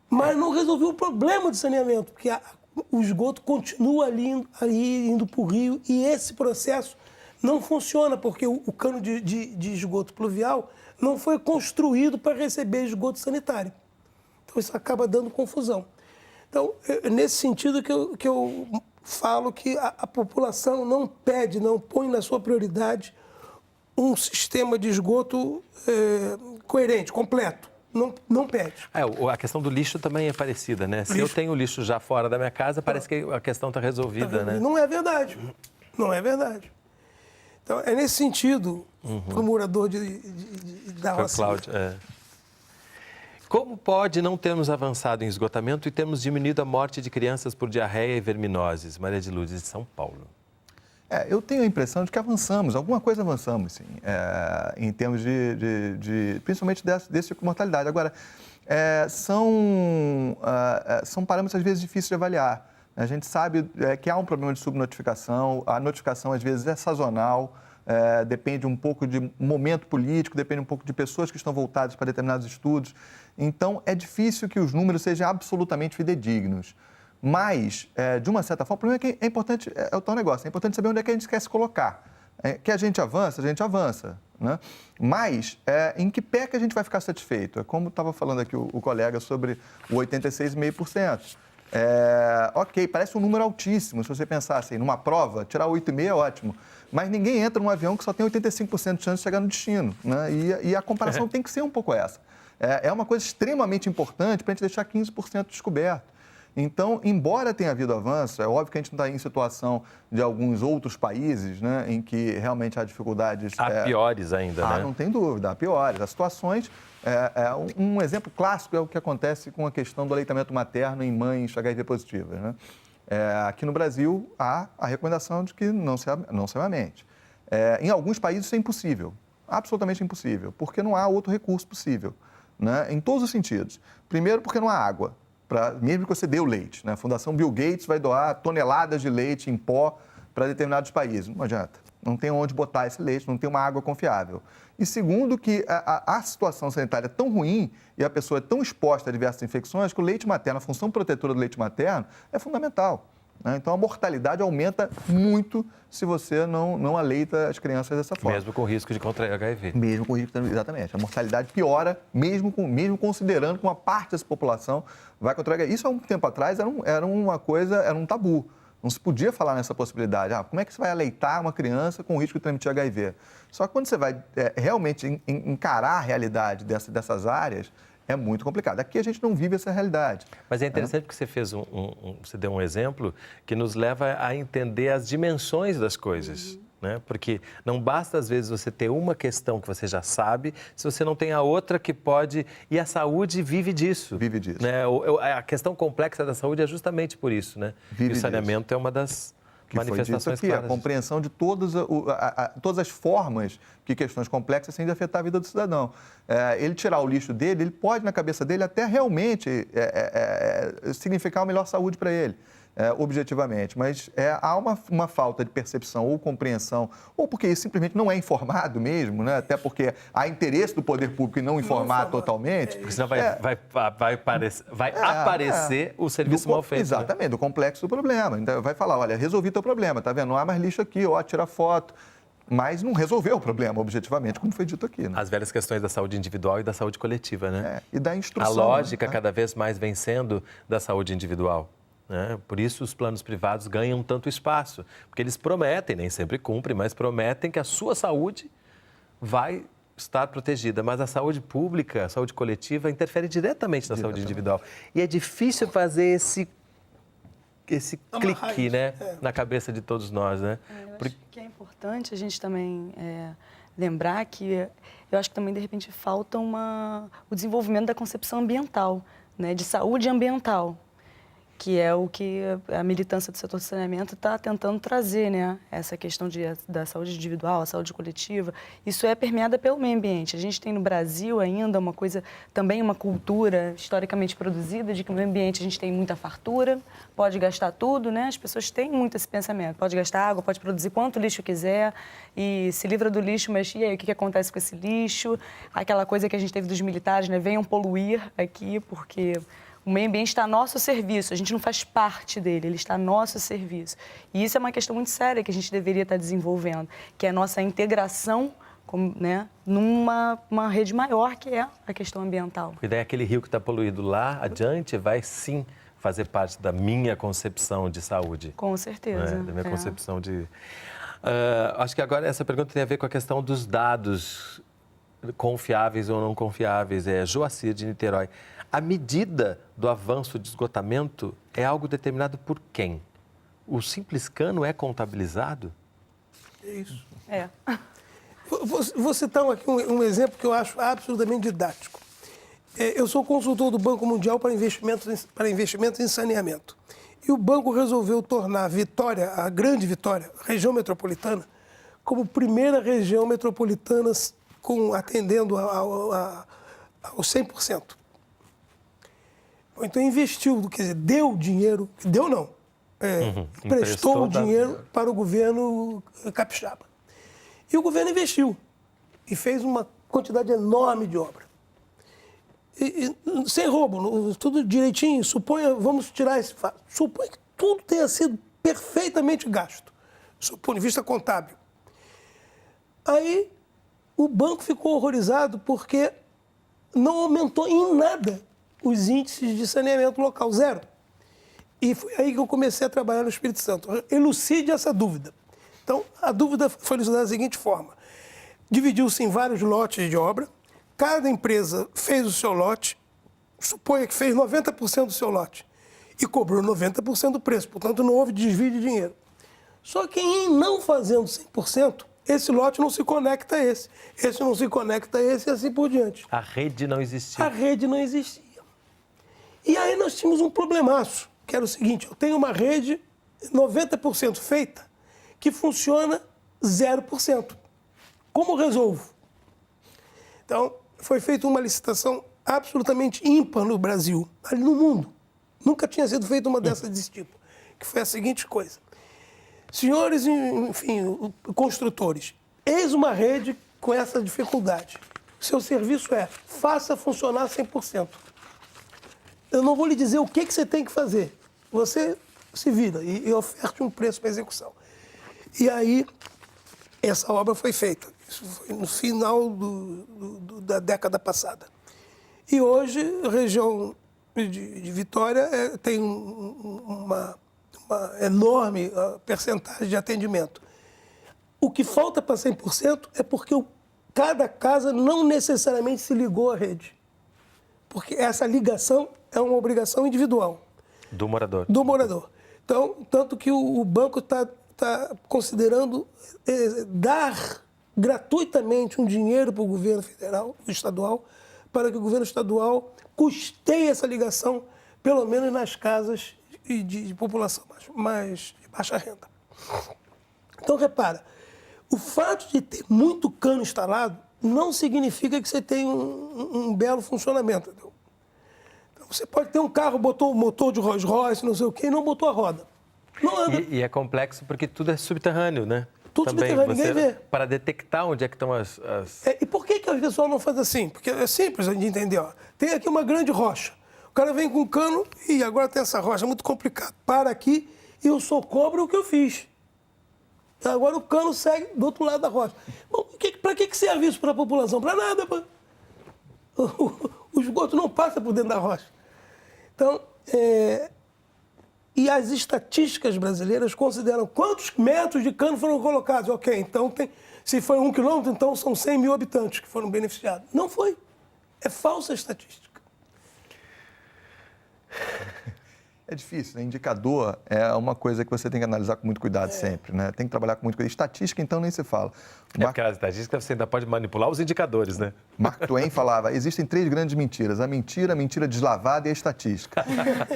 Mas não resolveu o problema de saneamento, porque o esgoto continua ali indo para o rio e esse processo não funciona, porque o cano de esgoto pluvial não foi construído para receber esgoto sanitário. Então, isso acaba dando confusão. Então, é nesse sentido que eu falo que a população não pede, não põe na sua prioridade um sistema de esgoto coerente, completo. Não pede. A questão do lixo também é parecida, né? Se eu tenho lixo já fora da minha casa, parece que a questão está resolvida, né? Não é verdade. Não é verdade. Então, é nesse sentido, para o morador da Rocinha. Cláudio, Como pode não termos avançado em esgotamento e termos diminuído a morte de crianças por diarreia e verminoses? Maria de Lourdes, de São Paulo. Eu tenho a impressão de que avançamos, alguma coisa avançamos, sim, em termos principalmente desse tipo de mortalidade. Agora, são parâmetros, às vezes, difíceis de avaliar. A gente sabe que há um problema de subnotificação, a notificação, às vezes, é sazonal, depende um pouco de momento político, depende um pouco de pessoas que estão voltadas para determinados estudos. Então, é difícil que os números sejam absolutamente fidedignos. Mas, de uma certa forma, o problema é que é importante, é o tal negócio, é importante saber onde é que a gente quer se colocar. Que a gente avança, né? Mas, em que pé que a gente vai ficar satisfeito? É como estava falando aqui o colega sobre o 86,5%. Ok, parece um número altíssimo, se você pensar assim, numa prova, tirar 8,5 é ótimo. Mas ninguém entra num avião que só tem 85% de chance de chegar no destino, né? E a comparação tem que ser um pouco essa. É uma coisa extremamente importante para a gente deixar 15% descoberto. Então, embora tenha havido avanço, é óbvio que a gente não está em situação de alguns outros países, né, em que realmente há dificuldades... Há piores ainda, né? Não tem dúvida, há piores. As situações... um exemplo clássico é o que acontece com a questão do aleitamento materno em mães HIV positivas, né? Aqui no Brasil, há a recomendação de que não se amamente. Em alguns países isso é impossível. Absolutamente impossível, porque não há outro recurso possível, né? Em todos os sentidos. Primeiro, porque não há água, mesmo que você dê o leite, né? A Fundação Bill Gates vai doar toneladas de leite em pó para determinados países. Não adianta, não tem onde botar esse leite, não tem uma água confiável. E segundo, que a situação sanitária é tão ruim e a pessoa é tão exposta a diversas infecções que o leite materno, a função protetora do leite materno é fundamental, né? Então, a mortalidade aumenta muito se você não aleita as crianças dessa forma. Mesmo com risco de contrair HIV. Mesmo com risco, exatamente. A mortalidade piora, mesmo considerando que uma parte dessa população vai contrair HIV. Isso, há um tempo atrás, era um tabu. Não se podia falar nessa possibilidade. Como é que você vai aleitar uma criança com risco de transmitir HIV? Só que quando você vai realmente encarar a realidade dessas áreas, é muito complicado. Aqui a gente não vive essa realidade. Mas é interessante porque você fez você deu um exemplo que nos leva a entender as dimensões das coisas. Né? Porque não basta, às vezes, você ter uma questão que você já sabe, se você não tem a outra que pode... E a saúde vive disso. Vive disso. Né? A questão complexa da saúde é justamente por isso, né? E o saneamento é uma das manifestações aqui, claras. A compreensão de todas as formas que questões complexas têm de afetar a vida do cidadão. Ele tirar o lixo dele, ele pode, na cabeça dele, até realmente significar uma melhor saúde para ele. Objetivamente, mas há uma falta de percepção ou compreensão, ou porque isso simplesmente não é informado mesmo, né? Até porque há interesse do poder público em não informar totalmente. Porque senão vai aparecer o serviço mal feito. Exatamente, né? Do complexo do problema. Então, vai falar, olha, resolvi teu problema, tá vendo? Não há mais lixo aqui, ó, tira foto. Mas não resolveu o problema, objetivamente, como foi dito aqui. Né? As velhas questões da saúde individual e da saúde coletiva, né? E da instrução. A lógica né? cada vez mais vem sendo da saúde individual. Né? Por isso os planos privados ganham tanto espaço, porque eles prometem, nem sempre cumprem, mas prometem que a sua saúde vai estar protegida, mas a saúde pública, a saúde coletiva interfere diretamente na saúde individual. E é difícil fazer esse clique, né, na cabeça de todos nós, né? Eu acho que é importante a gente também lembrar que eu acho que também de repente falta o desenvolvimento da concepção ambiental, né, de saúde ambiental, que é o que a militância do setor de saneamento está tentando trazer, né? Essa questão da saúde individual, a saúde coletiva, isso é permeada pelo meio ambiente. A gente tem no Brasil ainda também uma cultura historicamente produzida de que no meio ambiente a gente tem muita fartura, pode gastar tudo, né? As pessoas têm muito esse pensamento, pode gastar água, pode produzir quanto lixo quiser e se livra do lixo, mas e aí, o que acontece com esse lixo? Aquela coisa que a gente teve dos militares, né? Venham poluir aqui, porque... O meio ambiente está a nosso serviço, a gente não faz parte dele, ele está a nosso serviço. E isso é uma questão muito séria que a gente deveria estar desenvolvendo, que é a nossa integração, né, numa rede maior, que é a questão ambiental. E daí aquele rio que está poluído lá adiante vai sim fazer parte da minha concepção de saúde. Com certeza. Da minha concepção de... acho que agora essa pergunta tem a ver com a questão dos dados confiáveis ou não confiáveis. Joacir de Niterói. A medida do avanço de esgotamento é algo determinado por quem? O Simples Cano é contabilizado? É isso. Vou citar aqui um exemplo que eu acho absolutamente didático. Eu sou consultor do Banco Mundial para investimentos em saneamento. E o banco resolveu tornar Vitória, a grande Vitória, região metropolitana, como primeira região metropolitana atendendo aos 100%. Então investiu, quer dizer, deu dinheiro, deu não, emprestou o dinheiro para o governo capixaba. E o governo investiu e fez uma quantidade enorme de obra. Sem roubo, tudo direitinho, vamos tirar esse fato, suponha que tudo tenha sido perfeitamente gasto, do ponto de vista contábil. Aí o banco ficou horrorizado porque não aumentou em nada os índices de saneamento local, zero. E foi aí que eu comecei a trabalhar no Espírito Santo. Elucide essa dúvida. Então, a dúvida foi elucidada da seguinte forma. Dividiu-se em vários lotes de obra, cada empresa fez o seu lote, suponha que fez 90% do seu lote, e cobrou 90% do preço, portanto, não houve desvio de dinheiro. Só que em não fazendo 100%, esse lote não se conecta a esse não se conecta a esse e assim por diante. A rede não existia. A rede não existia. E aí nós tínhamos um problemaço, que era o seguinte, eu tenho uma rede 90% feita, que funciona 0%. Como resolvo? Então, foi feita uma licitação absolutamente ímpar no Brasil, ali no mundo. Nunca tinha sido feita uma dessa desse tipo, que foi a seguinte coisa. Senhores, enfim, construtores, eis uma rede com essa dificuldade. Seu serviço é, faça funcionar 100%. Eu não vou lhe dizer o que você tem que fazer. Você se vira e oferte um preço para execução. E aí, essa obra foi feita. Isso foi no final da década passada. E hoje, a região de Vitória tem uma enorme percentagem de atendimento. O que falta para 100% é porque cada casa não necessariamente se ligou à rede. Porque essa ligação é uma obrigação individual. Do morador. Do morador. Então, tanto que o banco está considerando dar gratuitamente um dinheiro para o governo federal, estadual, para que o governo estadual custeie essa ligação, pelo menos nas casas de população mais de baixa renda. Então, repara, o fato de ter muito cano instalado não significa que você tem um belo funcionamento. Entendeu? Então, você pode ter um carro, botou o motor de Rolls Royce, não sei o quê, e não botou a roda. Não anda. E é complexo porque tudo é subterrâneo, né? Tudo subterrâneo, ninguém vê. Para detectar onde é que estão as... E por que o pessoal não faz assim? Porque é simples de entender. Ó. Tem aqui uma grande rocha. O cara vem com um cano e agora tem essa rocha, muito complicado. Para aqui e eu só cobro o que eu fiz. Agora o cano segue do outro lado da rocha. Para que serve isso para a população? Para nada. O esgoto não passa por dentro da rocha. Então, e as estatísticas brasileiras consideram quantos metros de cano foram colocados. Ok, então se foi 1 quilômetro, então são 100 mil habitantes que foram beneficiados. Não foi. É falsa estatística. É difícil, né? Indicador é uma coisa que você tem que analisar com muito cuidado sempre, né? Tem que trabalhar com muito cuidado. Estatística, então, nem se fala. Porque a estatística você ainda pode manipular os indicadores, né? Mark Twain falava, existem 3 grandes mentiras. A mentira deslavada e a estatística.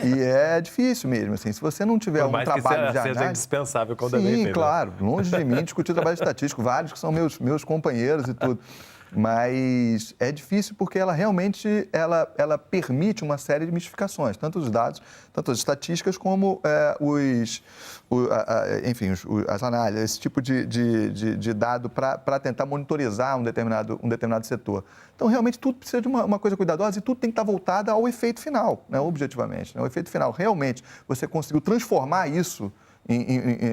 E é difícil mesmo, assim. Se você não tiver um trabalho de análise... seja indispensável quando é bem feito. Sim, claro. Longe de mim discutir trabalho estatístico. Vários que são meus companheiros e tudo. Mas é difícil porque ela realmente ela permite uma série de mistificações, tanto os dados, tanto as estatísticas como as análises, esse tipo de dado para tentar monitorizar um determinado setor. Então, realmente, tudo precisa de uma coisa cuidadosa e tudo tem que estar voltado ao efeito final, né, objetivamente. Né? O efeito final, realmente, você conseguiu transformar isso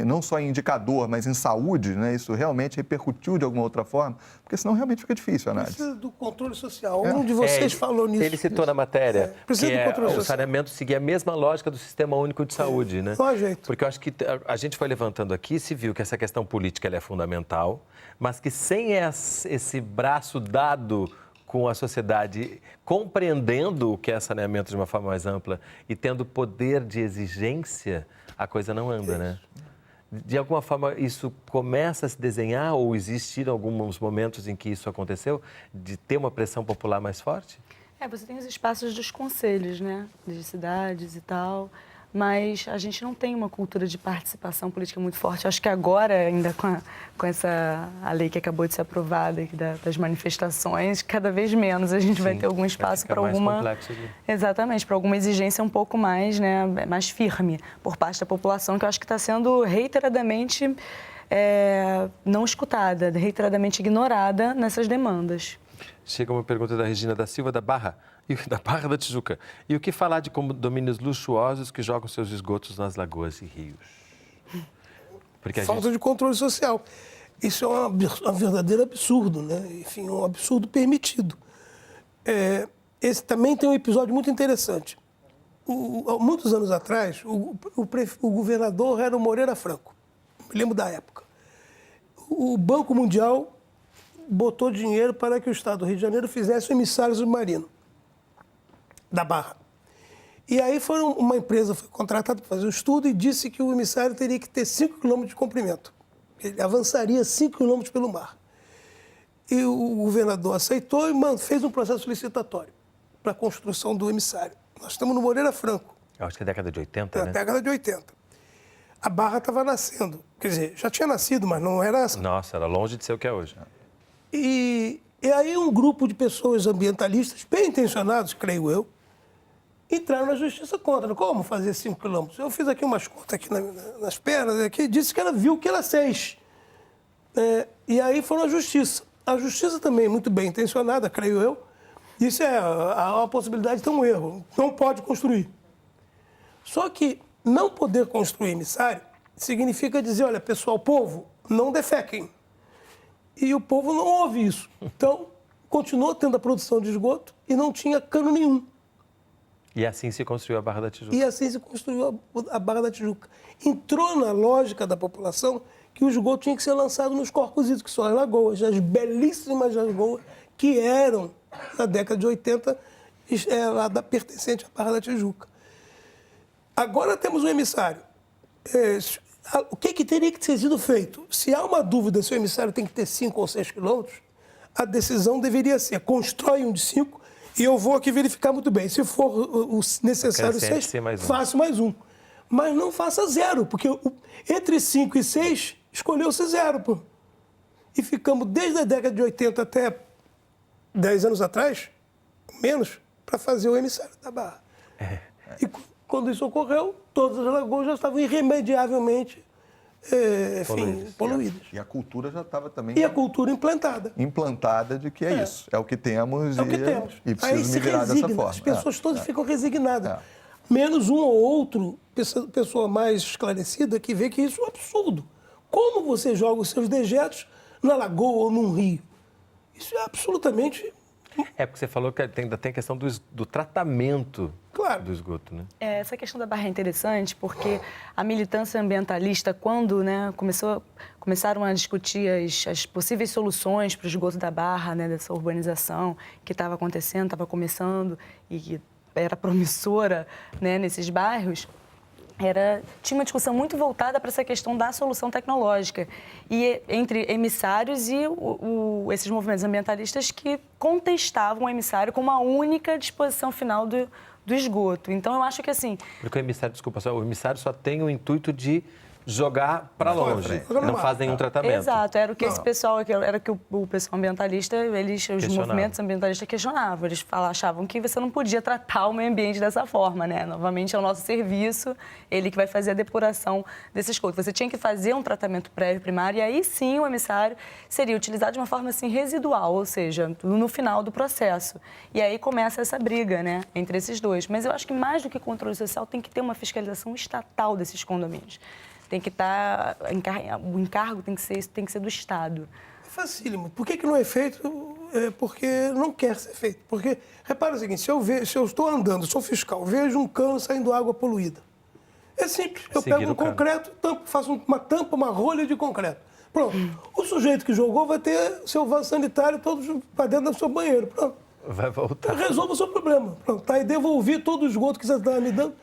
não só em indicador, mas em saúde, né? Isso realmente repercutiu de alguma outra forma, porque senão realmente fica difícil a análise. Precisa do controle social. Um de vocês falou nisso. Ele citou na matéria Precisa do controle social. O saneamento seguir a mesma lógica do Sistema Único de Saúde, né? Não há jeito. Porque eu acho que a gente foi levantando aqui, se viu que essa questão política ela é fundamental, mas que sem esse braço dado com a sociedade compreendendo o que é saneamento de uma forma mais ampla e tendo poder de exigência, a coisa não anda, né? De alguma forma, isso começa a se desenhar ou existiram alguns momentos em que isso aconteceu, de ter uma pressão popular mais forte? Você tem os espaços dos conselhos, né? De cidades e tal, mas a gente não tem uma cultura de participação política muito forte. Acho que agora, ainda com a lei que acabou de ser aprovada, das manifestações, cada vez menos a gente vai ter algum espaço para alguma... Exatamente, para alguma exigência um pouco mais, né, mais firme por parte da população, que eu acho que está sendo reiteradamente não escutada, reiteradamente ignorada nessas demandas. Chega uma pergunta da Regina da Silva, da Barra da Tijuca. E o que falar de condomínios luxuosos que jogam seus esgotos nas lagoas e rios? Falta de controle social. Isso é um verdadeiro absurdo, né? Enfim, um absurdo permitido. Esse também tem um episódio muito interessante. Há muitos anos atrás, o governador era o Moreira Franco. Me lembro da época. O Banco Mundial botou dinheiro para que o Estado do Rio de Janeiro fizesse o emissário submarino da Barra. E aí uma empresa foi contratada para fazer o estudo e disse que o emissário teria que ter 5 quilômetros de comprimento. Ele avançaria 5 quilômetros pelo mar. E o governador aceitou e fez um processo licitatório para a construção do emissário. Nós estamos no Moreira Franco. Eu acho que é década de 80, né? Década de 80. A Barra estava nascendo. Quer dizer, já tinha nascido, mas não era... Nossa, era longe de ser o que é hoje. E E aí um grupo de pessoas ambientalistas, bem intencionados, creio eu, entraram na justiça contra. Como fazer 5 quilômetros? Eu fiz aqui umas contas aqui nas pernas, aqui, disse que ela viu que era 6. E aí foram à justiça. A justiça também, muito bem intencionada, creio eu, disse há uma possibilidade de ter um erro, não pode construir. Só que não poder construir emissário significa dizer, olha, pessoal, povo, não defequem. E o povo não ouve isso. Então, continuou tendo a produção de esgoto e não tinha cano nenhum. E assim se construiu a Barra da Tijuca. E assim se construiu a Barra da Tijuca. Entrou na lógica da população que o esgoto tinha que ser lançado nos corpos hídricos, que são as lagoas, as belíssimas lagoas que eram, na década de 80, pertencente à Barra da Tijuca. Agora temos um emissário. O que teria que ter sido feito? Se há uma dúvida se o emissário tem que ter 5 ou 6 quilômetros, a decisão deveria ser: constrói um de 5 e eu vou aqui verificar muito bem. Se for o necessário 6, faço mais um. Mas não faça 0, porque entre 5 e 6, escolheu-se 0. Pô. E ficamos desde a década de 80 até 10 anos atrás, menos, para fazer o emissário da Barra. E quando isso ocorreu, todas as lagoas já estavam irremediavelmente poluídas. E a cultura já estava também... E a cultura implantada. Implantada de que é isso, é o que temos, e Aí preciso se migrar dessa resigna, forma. as pessoas todas ficam resignadas. Menos um ou outro, pessoa mais esclarecida, que vê que isso é um absurdo. Como você joga os seus dejetos na lagoa ou num rio? Isso é absolutamente... Porque você falou que ainda tem a questão do tratamento do esgoto, né? Essa questão da Barra é interessante porque a militância ambientalista, quando começaram a discutir as possíveis soluções para o esgoto da Barra, né, dessa urbanização que estava acontecendo, estava começando e que era promissora, né, nesses bairros, tinha uma discussão muito voltada para essa questão da solução tecnológica e entre emissários e esses movimentos ambientalistas que contestavam o emissário como a única disposição final do esgoto. Então, eu acho que assim... Porque o emissário só tem o intuito de jogar para longe, não faz nenhum tratamento. Exato, era o que esse pessoal, era que o pessoal ambientalista, os movimentos ambientalistas questionavam. Eles achavam que você não podia tratar o meio ambiente dessa forma, né? Novamente, é o nosso serviço, ele que vai fazer a depuração desse esgoto. Você tinha que fazer um tratamento prévio primário e aí sim o emissário seria utilizado de uma forma assim residual, ou seja, no final do processo. E aí começa essa briga, né, entre esses dois. Mas eu acho que mais do que controle social tem que ter uma fiscalização estatal desses condomínios. Tem que estar... O encargo tem que ser do Estado. É facílimo. Por que não é feito? Porque não quer ser feito. Porque, repara o seguinte, se eu estou andando, sou fiscal, vejo um cano saindo água poluída. É simples. Eu pego um concreto, faço uma tampa, uma rolha de concreto. Pronto. O sujeito que jogou vai ter seu vaso sanitário todo para dentro do seu banheiro. Pronto. Vai voltar. Resolva o seu problema. Pronto, tá? E devolvi todo o esgoto que você estava me dando,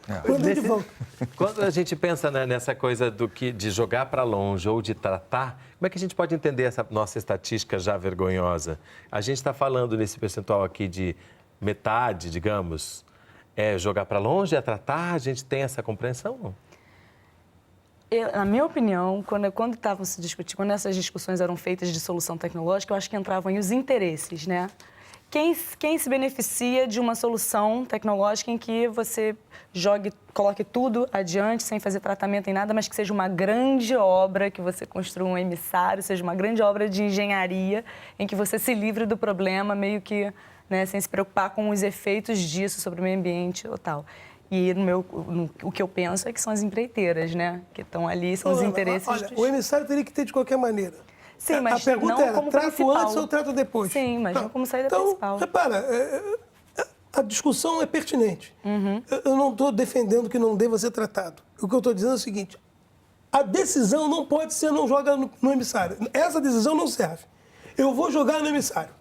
de volta. Quando a gente pensa, né, nessa coisa de jogar para longe ou de tratar, como é que a gente pode entender essa nossa estatística já vergonhosa? A gente está falando nesse percentual aqui de metade, digamos, jogar para longe, tratar, a gente tem essa compreensão, não? Na minha opinião, quando estavam se discutindo, quando essas discussões eram feitas de solução tecnológica, eu acho que entravam aí os interesses, né? Quem se beneficia de uma solução tecnológica em que você coloque tudo adiante, sem fazer tratamento em nada, mas que seja uma grande obra, que você construa um emissário, seja uma grande obra de engenharia, em que você se livre do problema, meio que, né, sem se preocupar com os efeitos disso sobre o meio ambiente ou tal. E o que eu penso é que são as empreiteiras, né, que estão ali, são os interesses... Olha, o emissário teria que ter de qualquer maneira. Sim, mas a pergunta não era, como trato principal. antes ou trato depois? Sim, mas não como saída principal. Então, repara, a discussão é pertinente. Eu não estou defendendo que não deva ser tratado. O que eu estou dizendo é o seguinte, a decisão não pode ser não joga no emissário. Essa decisão não serve. Eu vou jogar no emissário.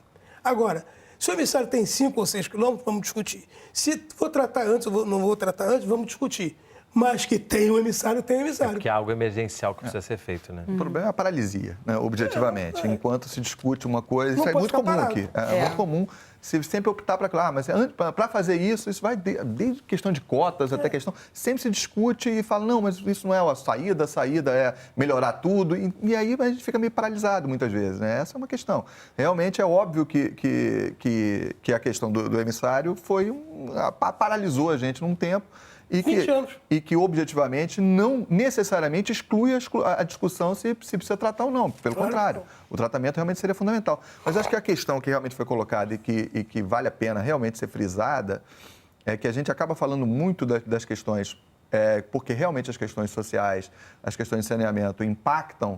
Agora, se o emissário tem 5 ou 6 quilômetros, vamos discutir. Se vou tratar antes ou não vou tratar antes, vamos discutir. Mas que tem um emissário, tem um emissário. Porque é algo emergencial que precisa ser feito, né? O problema é a paralisia, né, objetivamente. Enquanto se discute uma coisa, Não isso é pode muito ficar comum parado. aqui. É muito comum se sempre optar para mas para fazer isso vai desde questão de cotas até questão, sempre se discute e fala, não, mas isso não é a saída é melhorar tudo, e aí a gente fica meio paralisado muitas vezes, né? Essa é uma questão. Realmente é óbvio que a questão do emissário paralisou a gente num tempo, 20 anos. E que, objetivamente, não necessariamente exclui a discussão se precisa tratar ou não. Pelo contrário, o tratamento realmente seria fundamental. Mas acho que a questão que realmente foi colocada e que vale a pena realmente ser frisada é que a gente acaba falando muito das questões, porque realmente as questões sociais, as questões de saneamento impactam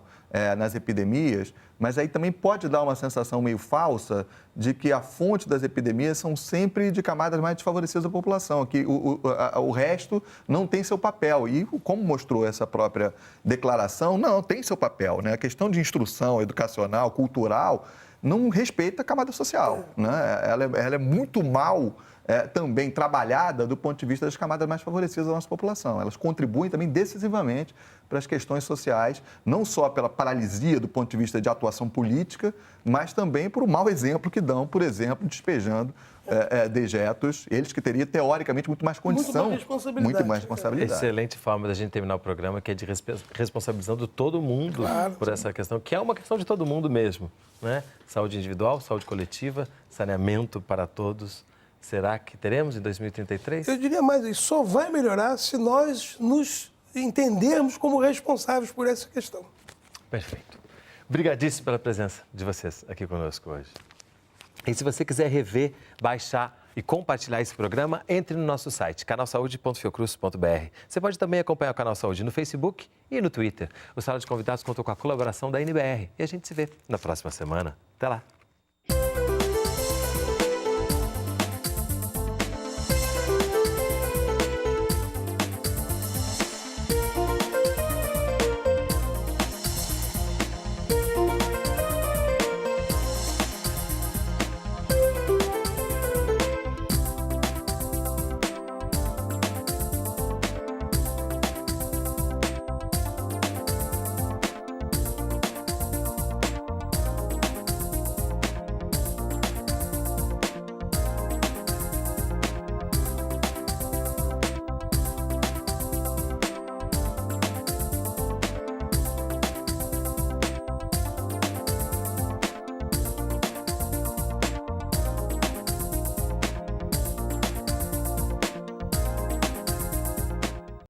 nas epidemias, mas aí também pode dar uma sensação meio falsa de que a fonte das epidemias são sempre de camadas mais desfavorecidas da população, que o resto não tem seu papel. E como mostrou essa própria declaração, não, tem seu papel, né? A questão de instrução educacional, cultural, não respeita a camada social, né? Ela é muito mal também trabalhada do ponto de vista das camadas mais favorecidas da nossa população. Elas contribuem também decisivamente para as questões sociais, não só pela paralisia do ponto de vista de atuação política, mas também por o mau exemplo que dão, por exemplo, despejando dejetos, eles que teriam, teoricamente, muito mais condição, muito mais responsabilidade. Excelente forma da gente terminar o programa, que é de responsabilizando todo mundo por essa questão, que é uma questão de todo mundo mesmo, né? Saúde individual, saúde coletiva, saneamento para todos. Será que teremos em 2033? Eu diria mais, isso só vai melhorar se nós nos entendermos como responsáveis por essa questão. Perfeito. Obrigadíssimo pela presença de vocês aqui conosco hoje. E se você quiser rever, baixar e compartilhar esse programa, entre no nosso site, canalsaude.fiocruz.br. Você pode também acompanhar o Canal Saúde no Facebook e no Twitter. O Sala de Convidados contou com a colaboração da NBR. E a gente se vê na próxima semana. Até lá!